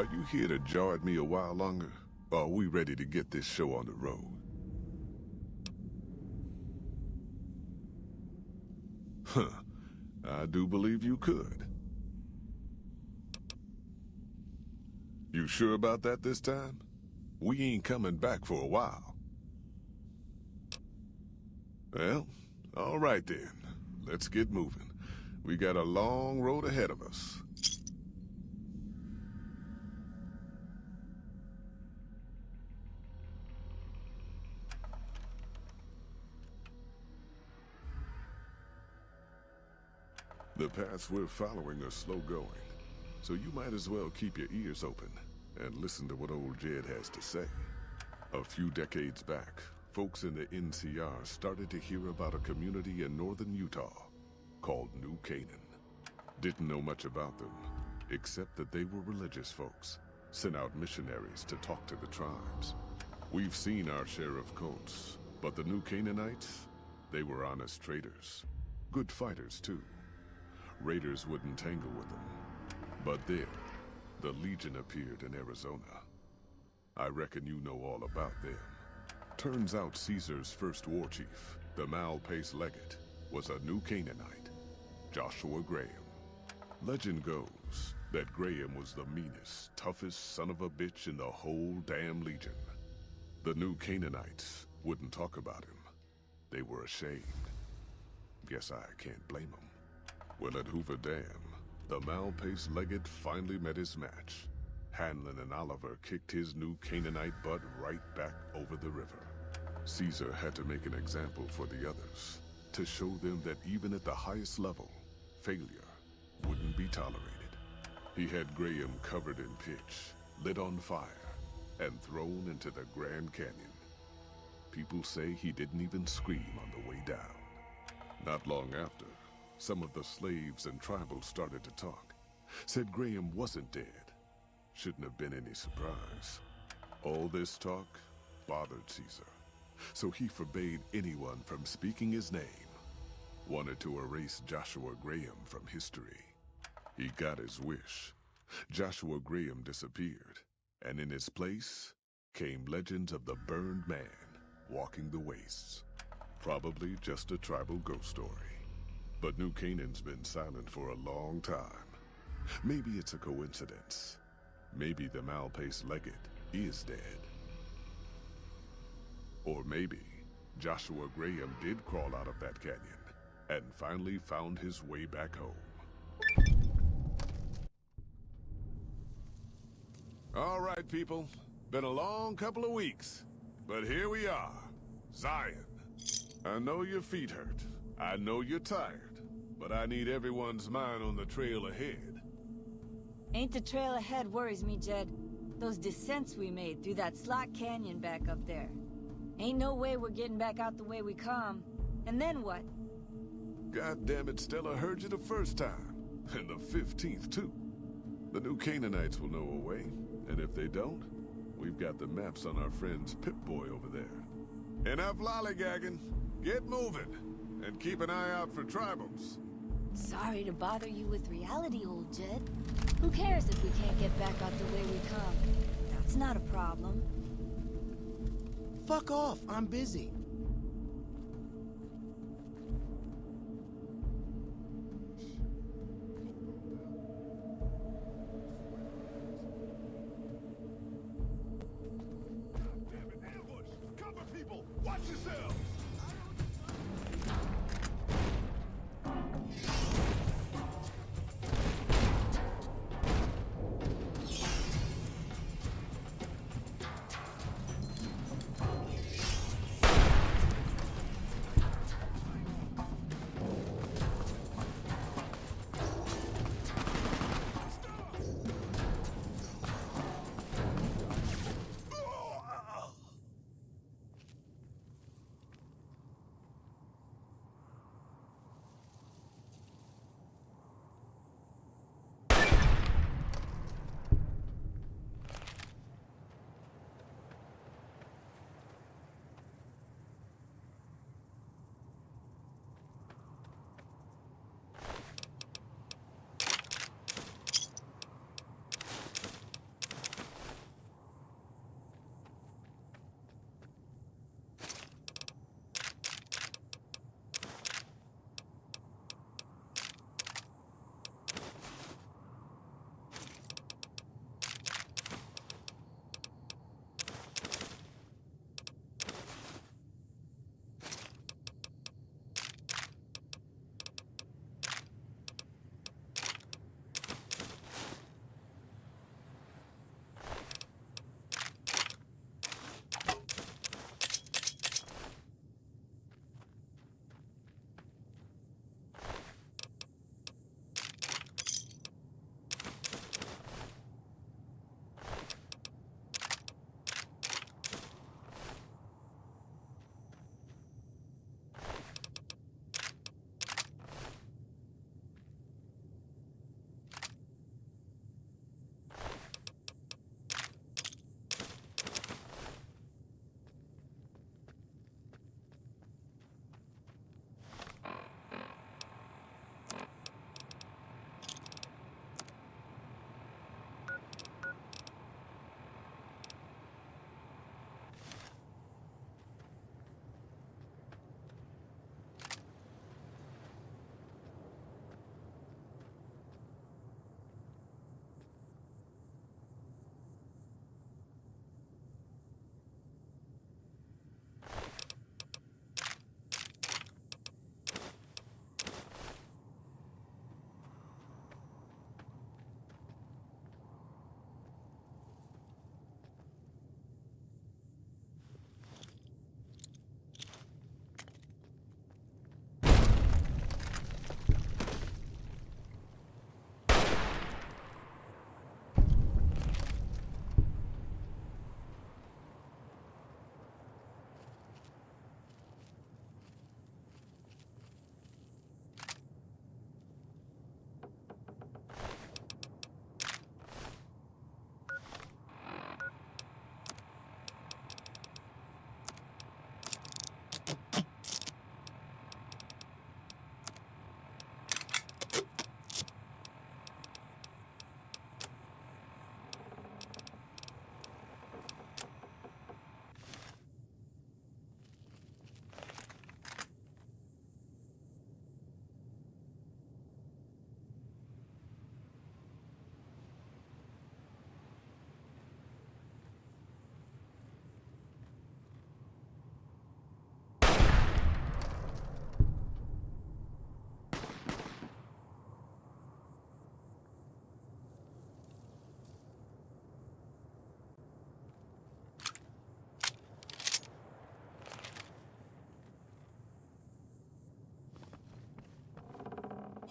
Are you here to jaw at me a while longer? Or are we ready to get this show on the road? Huh. I do believe you could. You sure about that this time? We ain't coming back for a while. Well, all right then. Let's get moving. We got a long road ahead of us. The paths we're following are slow going, so you might as well keep your ears open and listen to what old Jed has to say. A few decades back, folks in the NCR started to hear about a community in northern Utah called New Canaan. Didn't know much about them, except that they were religious folks, sent out missionaries to talk to the tribes. We've seen our share of cults, but the New Canaanites, they were honest traders. Good fighters, too. Raiders wouldn't tangle with them. But then, the Legion appeared in Arizona. I reckon you know all about them. Turns out Caesar's first war chief, the Malpace Legate, was a New Canaanite, Joshua Graham. Legend goes that Graham was the meanest, toughest son of a bitch in the whole damn Legion. The New Canaanites wouldn't talk about him. They were ashamed. Guess I can't blame them. Well, at Hoover Dam, the Malpace Legate finally met his match. Hanlon and Oliver kicked his New Canaanite butt right back over the river. Caesar had to make an example for the others, to show them that even at the highest level, failure wouldn't be tolerated. He had Graham covered in pitch, lit on fire, and thrown into the Grand Canyon. People say he didn't even scream on the way down. Not long after, some of the slaves and tribals started to talk. Said Graham wasn't dead. Shouldn't have been any surprise. All this talk bothered Caesar, so he forbade anyone from speaking his name. Wanted to erase Joshua Graham from history. He got his wish. Joshua Graham disappeared, and in his place came legends of the burned man walking the wastes. Probably just a tribal ghost story. But New Canaan's been silent for a long time. Maybe it's a coincidence. Maybe the Malpace Legate is dead. Or maybe Joshua Graham did crawl out of that canyon and finally found his way back home. All right, people. Been a long couple of weeks, but here we are. Zion. I know your feet hurt. I know you're tired. But I need everyone's mind on the trail ahead. Ain't the trail ahead worries me, Jed. Those descents we made through that slot canyon back up there. Ain't no way we're getting back out the way we come. And then what? God damn it, Stella heard you the first time. And the 15th, too. The New Canaanites will know a way. And if they don't, we've got the maps on our friend's Pip-Boy over there. Enough lollygagging. Get moving. And keep an eye out for tribals. Sorry to bother you with reality, old Jed. Who cares if we can't get back out the way we come? That's not a problem. Fuck off, I'm busy. Damn it, ambush! Cover people! Watch yourselves!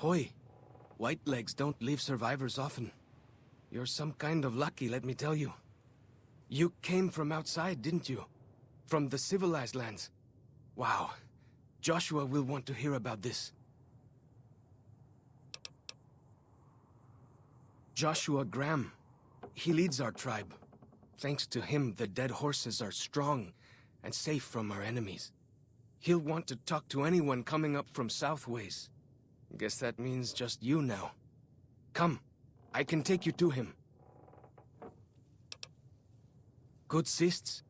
Hoi, Whitelegs don't leave survivors often. You're some kind of lucky, let me tell you. You came from outside, didn't you? From the civilized lands. Wow. Joshua will want to hear about this. Joshua Graham. He leads our tribe. Thanks to him, the dead horses are strong and safe from our enemies. He'll want to talk to anyone coming up from Southways. Guess that means just you now. Come, I can take you to him. Good sists.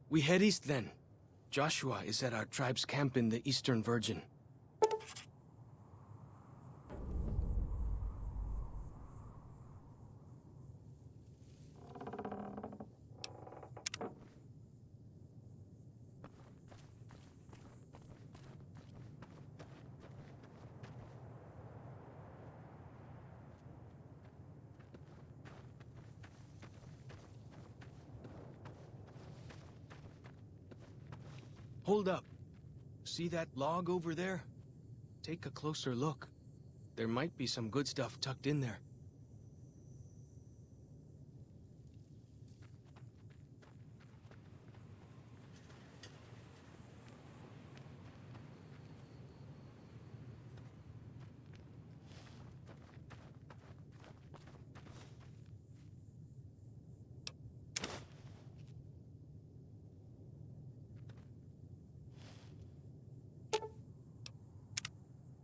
We head east then. Joshua is at our tribe's camp in the Eastern Virgin. Hold up. See that log over there? Take a closer look. There might be some good stuff tucked in there.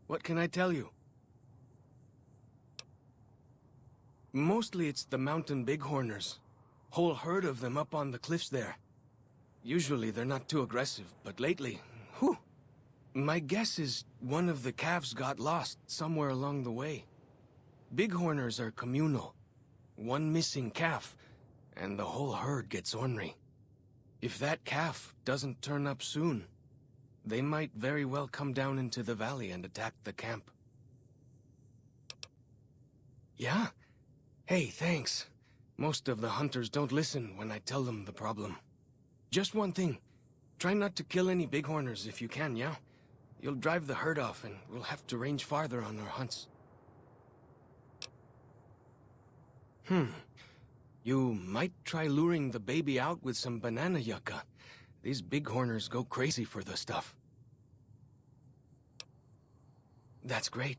What can I tell you? Mostly it's the mountain bighorners. Whole herd of them up on the cliffs there. Usually they're not too aggressive, but lately, whew. My guess is one of the calves got lost somewhere along the way. Bighorners are communal. One missing calf, and the whole herd gets ornery. If that calf doesn't turn up soon, they might very well come down into the valley and attack the camp. Yeah? Hey, thanks. Most of the hunters don't listen when I tell them the problem. Just one thing. Try not to kill any bighorners if you can, yeah? You'll drive the herd off and we'll have to range farther on our hunts. You might try luring the baby out with some banana yucca. These bighorners go crazy for the stuff. That's great.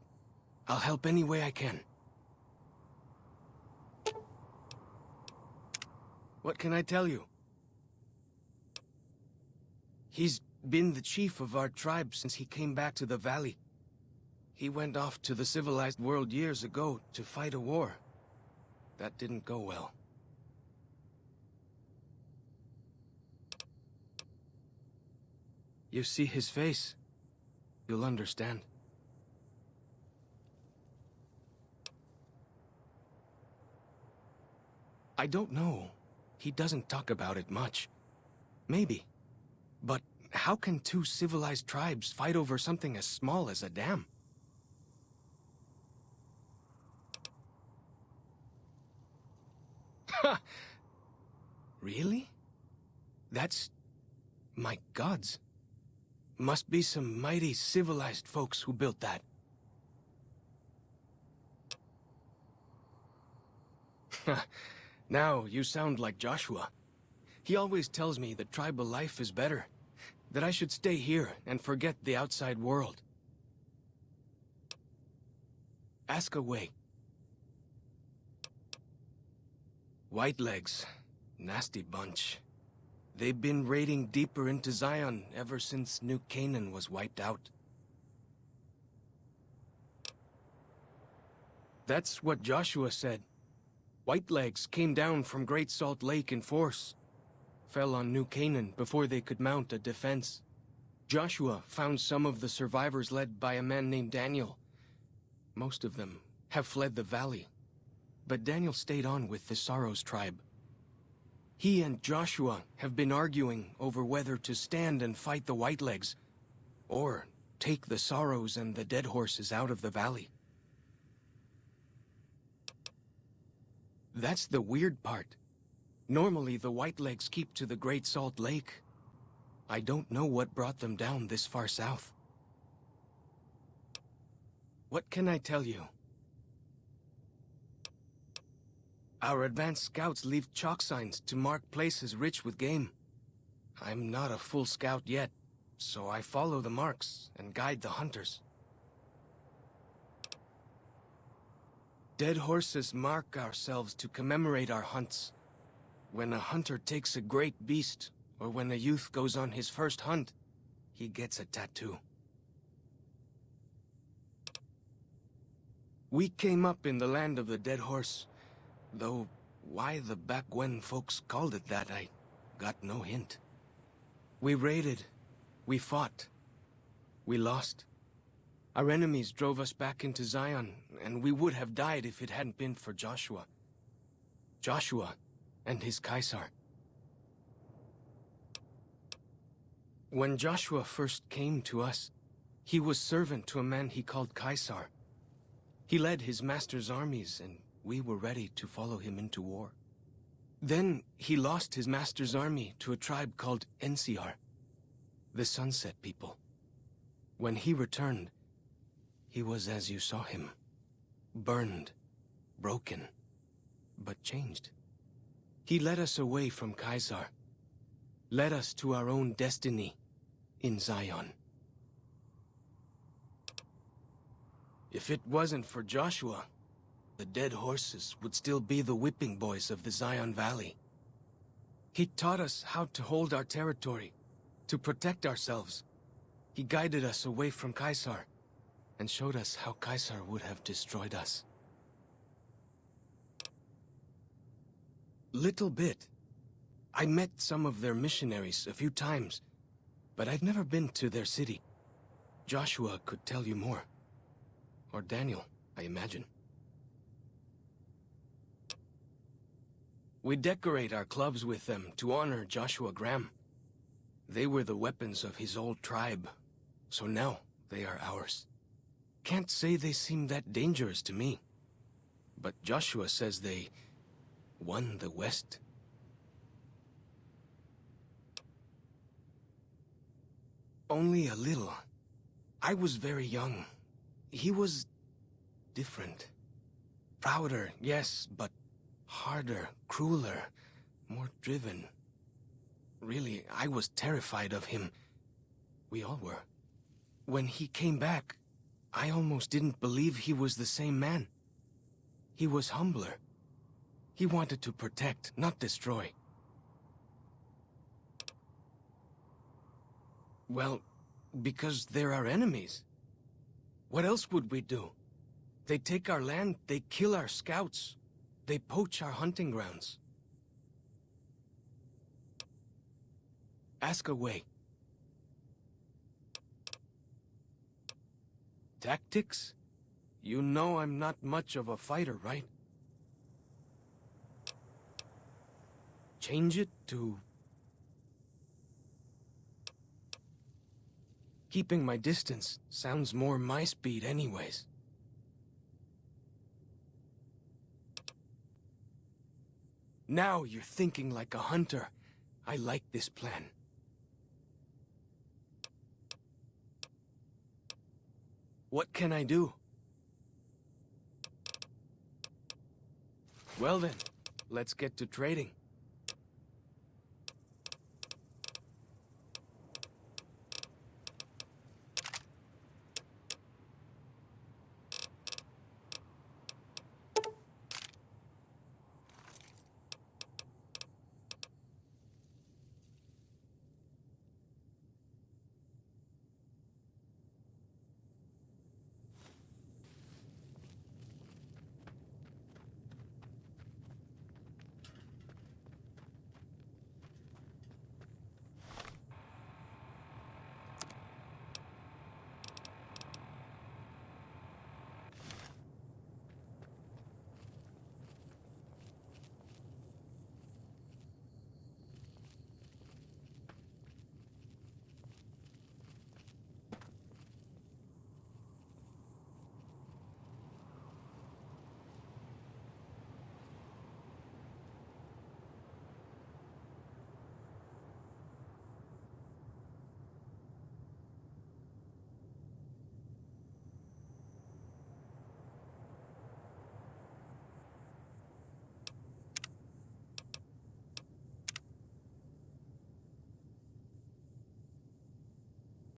I'll help any way I can. What can I tell you? He's been the chief of our tribe since he came back to the valley. He went off to the civilized world years ago to fight a war. That didn't go well. You see his face, you'll understand. I don't know. He doesn't talk about it much. Maybe. But how can two civilized tribes fight over something as small as a dam? Ha! Really? That's... my gods. Must be some mighty civilized folks who built that. Now you sound like Joshua. He always tells me that tribal life is better, that I should stay here and forget the outside world. Ask away. Whitelegs, nasty bunch. They've been raiding deeper into Zion ever since New Canaan was wiped out. That's what Joshua said. Whitelegs came down from Great Salt Lake in force. Fell on New Canaan before they could mount a defense. Joshua found some of the survivors led by a man named Daniel. Most of them have fled the valley, but Daniel stayed on with the Sorrows tribe. He and Joshua have been arguing over whether to stand and fight the Whitelegs, or take the Sorrows and the dead horses out of the valley. That's the weird part. Normally the Whitelegs keep to the Great Salt Lake. I don't know what brought them down this far south. What can I tell you? Our advanced scouts leave chalk signs to mark places rich with game. I'm not a full scout yet, so I follow the marks and guide the hunters. Dead horses mark ourselves to commemorate our hunts. When a hunter takes a great beast, or when a youth goes on his first hunt, he gets a tattoo. We came up in the land of the dead horse, though why the back when folks called it that, I got no hint. We raided, we fought, we lost. Our enemies drove us back into Zion, and we would have died if it hadn't been for Joshua. Joshua and his Caesar. When Joshua first came to us, he was servant to a man he called Caesar. He led his master's armies, and we were ready to follow him into war. Then he lost his master's army to a tribe called NCR, the Sunset People. When he returned, he was as you saw him, burned, broken, but changed. He led us away from Caesar, led us to our own destiny in Zion. If it wasn't for Joshua, the dead horses would still be the whipping boys of the Zion Valley. He taught us how to hold our territory, to protect ourselves. He guided us away from Caesar, and showed us how Caesar would have destroyed us. Little bit. I met some of their missionaries a few times, but I've never been to their city. Joshua could tell you more. Or Daniel, I imagine. We decorate our clubs with them to honor Joshua Graham. They were the weapons of his old tribe, so now they are ours. Can't say they seem that dangerous to me, but Joshua says they won the West. Only a little. I was very young. He was different. Prouder, yes, but harder, crueler, more driven. Really, I was terrified of him. We all were. When he came back, I almost didn't believe he was the same man. He was humbler. He wanted to protect, not destroy. Well, because they're our enemies. What else would we do? They take our land, they kill our scouts, they poach our hunting grounds. Ask away. Tactics? You know I'm not much of a fighter, right? Change it to... keeping my distance sounds more my speed anyways. Now you're thinking like a hunter. I like this plan. What can I do? Well then, let's get to trading.